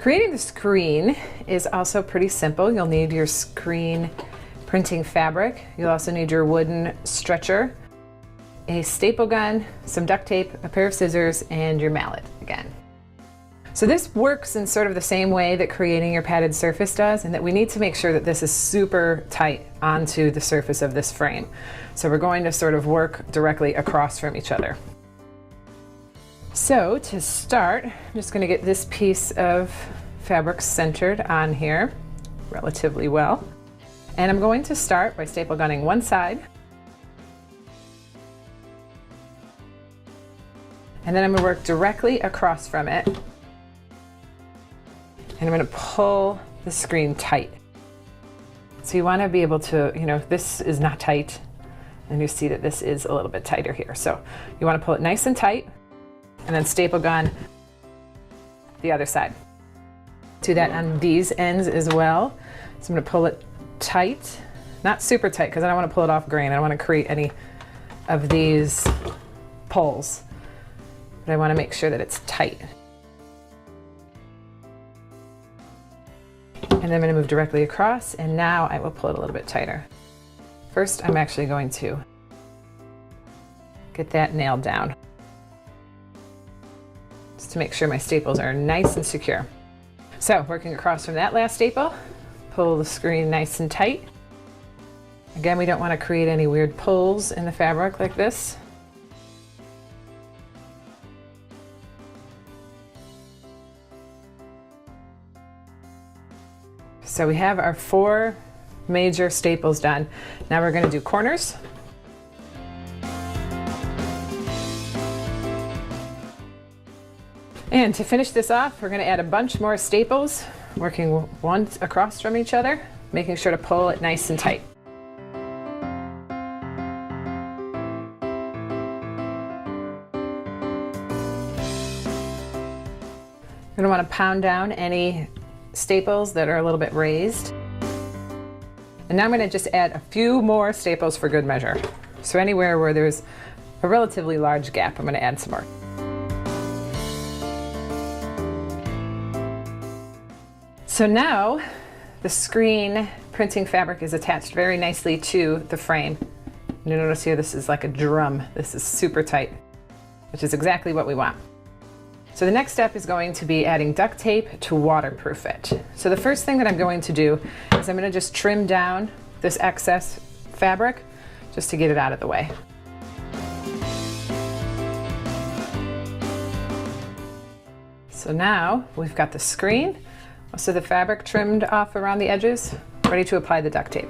Creating the screen is also pretty simple. You'll need your screen printing fabric. You'll also need your wooden stretcher, a staple gun, some duct tape, a pair of scissors, and your mallet again. So this works in sort of the same way that creating your padded surface does, and that we need to make sure that this is super tight onto the surface of this frame. So we're going to sort of work directly across from each other. So to start, I'm just going to get this piece of fabric centered on here relatively well. And I'm going to start by staple gunning one side. And then I'm going to work directly across from it. And I'm going to pull the screen tight. So you want to be able to, this is not tight, and you see that this is a little bit tighter here. So you want to pull it nice and tight, and then staple gun the other side. Do that on these ends as well. So I'm going to pull it tight, not super tight, because I don't want to pull it off grain. I don't want to create any of these pulls, but I want to make sure that it's tight. And then I'm going to move directly across, and now I will pull it a little bit tighter. First, I'm actually going to get that nailed down, just to make sure my staples are nice and secure. So working across from that last staple, pull the screen nice and tight. Again, we don't want to create any weird pulls in the fabric like this. So we have our 4 major staples done. Now we're going to do corners. And to finish this off, we're going to add a bunch more staples, working one across from each other, making sure to pull it nice and tight. You're going to want to pound down any staples that are a little bit raised. And now I'm going to just add a few more staples for good measure. So anywhere where there's a relatively large gap, I'm going to add some more. So now the screen printing fabric is attached very nicely to the frame. You notice here this is like a drum. This is super tight, which is exactly what we want. So the next step is going to be adding duct tape to waterproof it. So the first thing that I'm going to do is I'm going to just trim down this excess fabric just to get it out of the way. So now we've got the screen, most of the fabric trimmed off around the edges, ready to apply the duct tape.